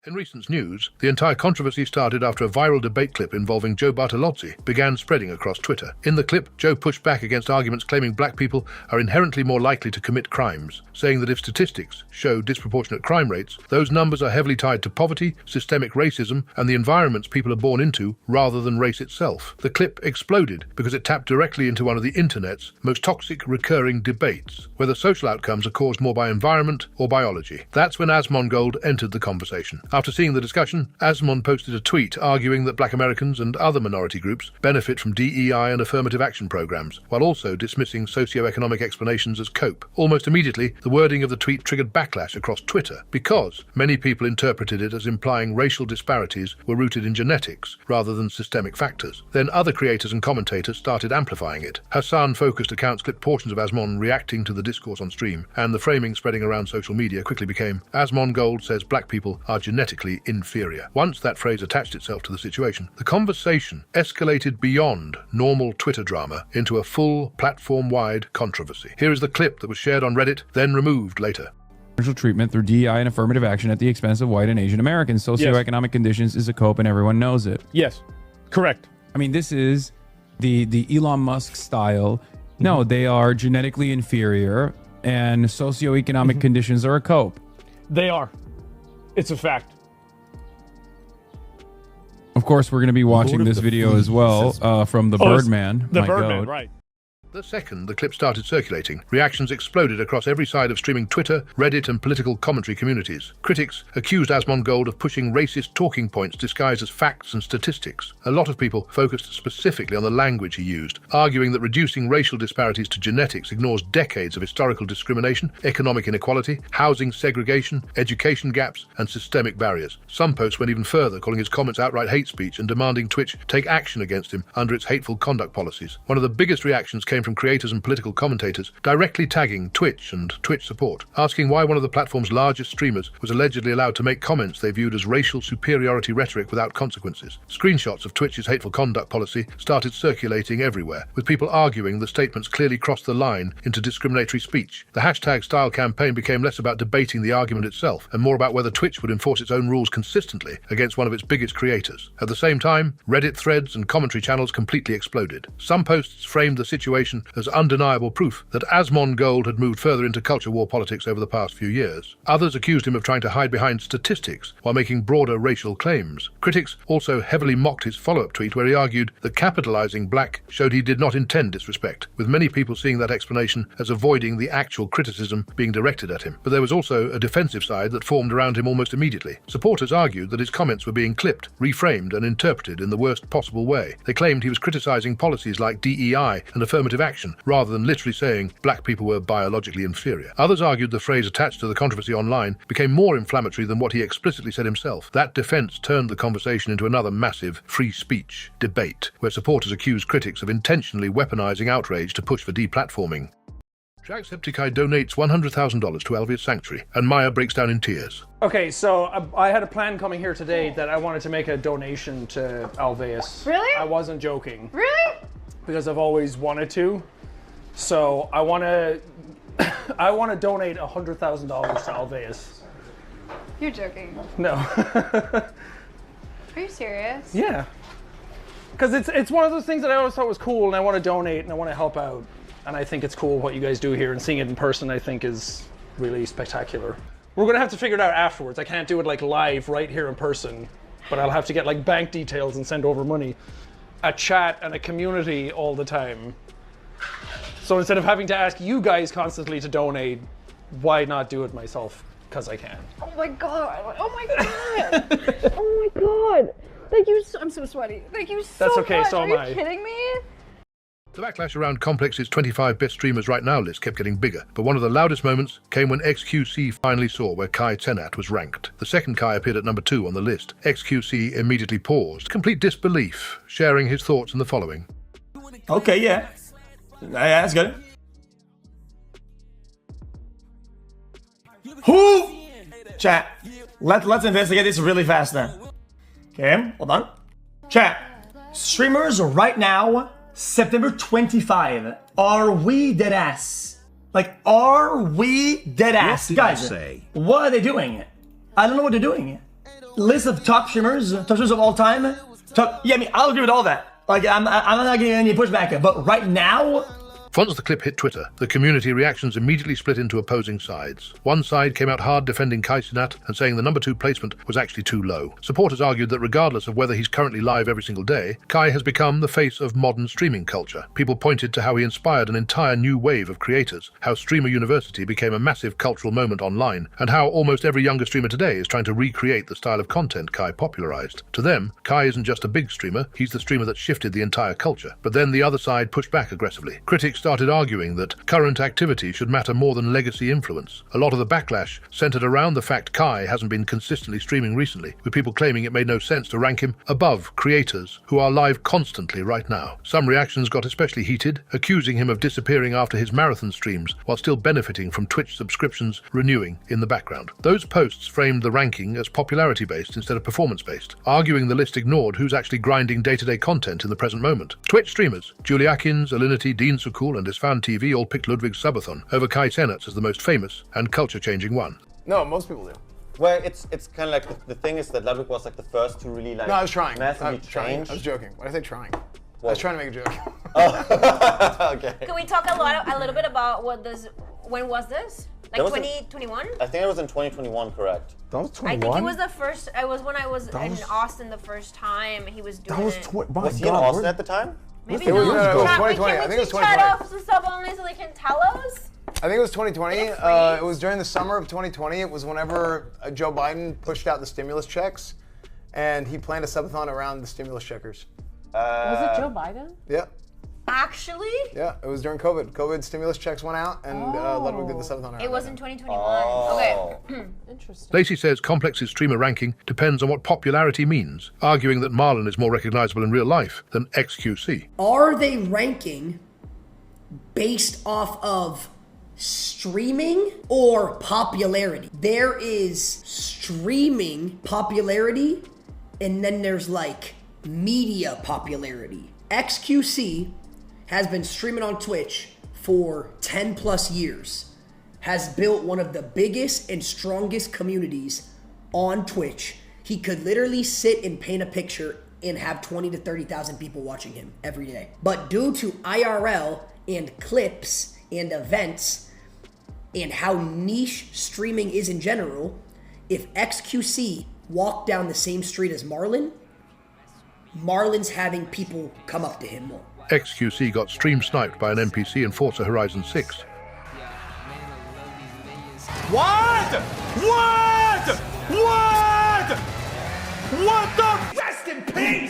In recent news, the entire controversy started after a viral debate clip involving Joe Bartolozzi began spreading across Twitter. In the clip, Joe pushed back against arguments claiming black people are inherently more likely to commit crimes, saying that if statistics show disproportionate crime rates, those numbers are heavily tied to poverty, systemic racism, and the environments people are born into, rather than race itself. The clip exploded because it tapped directly into one of the internet's most toxic recurring debates, whether social outcomes are caused more by environment or biology. That's when Asmongold entered the conversation. After seeing the discussion, Asmon posted a tweet arguing that black Americans and other minority groups benefit from DEI and affirmative action programs, while also dismissing socioeconomic explanations as cope. Almost immediately, the wording of the tweet triggered backlash across Twitter because many people interpreted it as implying racial disparities were rooted in genetics rather than systemic factors. Then other creators and commentators started amplifying it. Hassan-focused accounts clipped portions of Asmon reacting to the discourse on stream, and the framing spreading around social media quickly became, Asmongold says black people are genetically inferior. Once that phrase attached itself to the situation, the conversation escalated beyond normal Twitter drama into a full platform-wide controversy. Here is the clip that was shared on Reddit, then removed later. Treatment through DEI and affirmative action at the expense of white and Asian Americans. Socioeconomic conditions is a cope and everyone knows it. Yes, correct. I mean, this is the Elon Musk style. No, they are genetically inferior and socioeconomic conditions are a cope. They are. It's a fact. Of course, we're going to be watching this video as well from the Birdman. The Birdman, right. The second the clip started circulating, reactions exploded across every side of streaming Twitter, Reddit, and political commentary communities. Critics accused Asmongold of pushing racist talking points disguised as facts and statistics. A lot of people focused specifically on the language he used, arguing that reducing racial disparities to genetics ignores decades of historical discrimination, economic inequality, housing segregation, education gaps, and systemic barriers. Some posts went even further, calling his comments outright hate speech and demanding Twitch take action against him under its hateful conduct policies. One of the biggest reactions came from creators and political commentators directly tagging Twitch and Twitch support, asking why one of the platform's largest streamers was allegedly allowed to make comments they viewed as racial superiority rhetoric without consequences. Screenshots of Twitch's hateful conduct policy started circulating everywhere, with people arguing the statements clearly crossed the line into discriminatory speech. The hashtag-style campaign became less about debating the argument itself and more about whether Twitch would enforce its own rules consistently against one of its biggest creators. At the same time, Reddit threads and commentary channels completely exploded. Some posts framed the situation as undeniable proof that Asmongold had moved further into culture war politics over the past few years. Others accused him of trying to hide behind statistics while making broader racial claims. Critics also heavily mocked his follow-up tweet where he argued that capitalizing black showed he did not intend disrespect, with many people seeing that explanation as avoiding the actual criticism being directed at him. But there was also a defensive side that formed around him almost immediately. Supporters argued that his comments were being clipped, reframed, and interpreted in the worst possible way. They claimed he was criticizing policies like DEI and affirmative action, rather than literally saying black people were biologically inferior. Others argued the phrase attached to the controversy online became more inflammatory than what he explicitly said himself. That defense turned the conversation into another massive free speech debate, where supporters accused critics of intentionally weaponizing outrage to push for deplatforming. Jacksepticeye donates $100,000 to Alveus Sanctuary, and Maya breaks down in tears. Okay, so I had a plan coming here today that I wanted to make a donation to Alveus. Really? I wasn't joking. Really? Because I've always wanted to. So I want to donate $100,000 to Alveus. You're joking. No. Are you serious? Yeah. Because it's one of those things that I always thought was cool, and I want to donate and I want to help out. And I think it's cool what you guys do here, and seeing it in person I think is really spectacular. We're going to have to figure it out afterwards. I can't do it like live right here in person, but I'll have to get like bank details and send over money. A chat and a community all the time. So instead of having to ask you guys constantly to donate, why not do it myself? Because I can. Oh my god. Oh my god. Oh my god. Thank you so, I'm so sweaty. Thank you so much. That's okay, so am I. Are you kidding me? The backlash around Complex's 25 best streamers right now list kept getting bigger, but one of the loudest moments came when XQC finally saw where Kai Cenat was ranked. The second Kai appeared at number 2 on the list. XQC immediately paused, complete disbelief, sharing his thoughts in the following. Okay, yeah. That's good. Who? Chat. Let's investigate this really fast then. Okay, hold on. Chat. Streamers right now, September 25. Are we dead ass? Like, are we dead ass? Guys, what are they doing? I don't know what they're doing. list of top streamers of all time. Yeah, I mean, I'll agree with all that. Like, I'm not getting any pushback, but right now, Once the clip hit Twitter, the community reactions immediately split into opposing sides. One side came out hard defending Kai Cenat and saying the number 2 placement was actually too low. Supporters argued that regardless of whether he's currently live every single day, Kai has become the face of modern streaming culture. People pointed to how he inspired an entire new wave of creators, how Streamer University became a massive cultural moment online, and how almost every younger streamer today is trying to recreate the style of content Kai popularized. To them, Kai isn't just a big streamer, he's the streamer that shifted the entire culture. But then the other side pushed back aggressively. Critics started arguing that current activity should matter more than legacy influence. A lot of the backlash centered around the fact Kai hasn't been consistently streaming recently, with people claiming it made no sense to rank him above creators who are live constantly right now. Some reactions got especially heated, accusing him of disappearing after his marathon streams while still benefiting from Twitch subscriptions renewing in the background. Those posts framed the ranking as popularity-based instead of performance-based, arguing the list ignored who's actually grinding day-to-day content in the present moment. Twitch streamers Julie Atkins, Alinity, Dean Sukul and Isfan TV all picked Ludwig Subathon over Kai Cenat as the most famous and culture-changing one. No, most people do. Well, it's kind of like the thing is that Ludwig was like the first to really like. No, I was trying. Massively change. I was joking. When I say trying, I Well- was trying to make a joke. Okay. Can we talk a little bit about when was this? Like That was 2021? I think it was in 2021, correct? That was I 21. think it was the first. It was when I was That in was- Austin the first time. He was doing That was it. Was he in Austin at the time? Maybe It was- not. no, it was Chat, 2020. Can I we think it was keep chat 2020. off the sub only so they can tell us? I think it was 2020. Did it It freeze? was during the summer of 2020. It was whenever Joe Biden pushed out the stimulus checks, and he planned a subathon around the stimulus checkers. Was it Joe Biden? Yeah, Actually, yeah. It was during COVID. COVID stimulus checks went out, and Ludwig did the subathon around it was that in time. 2021. Oh. Okay. Interesting. Lacey says Complex's streamer ranking depends on what popularity means, arguing that Marlon is more recognizable in real life than XQC. Are they ranking based off of streaming or popularity? There is streaming popularity, and then there's like media popularity. XQC has been streaming on Twitch for 10 plus years, has built one of the biggest and strongest communities on Twitch. He could literally sit and paint a picture and have 20 to 30,000 people watching him every day. But due to IRL and clips and events and how niche streaming is in general, if XQC walked down the same street as Marlon's having people come up to him more. XQC got stream sniped by an NPC in Forza Horizon 6. what? What? What? What the? Rest in peace!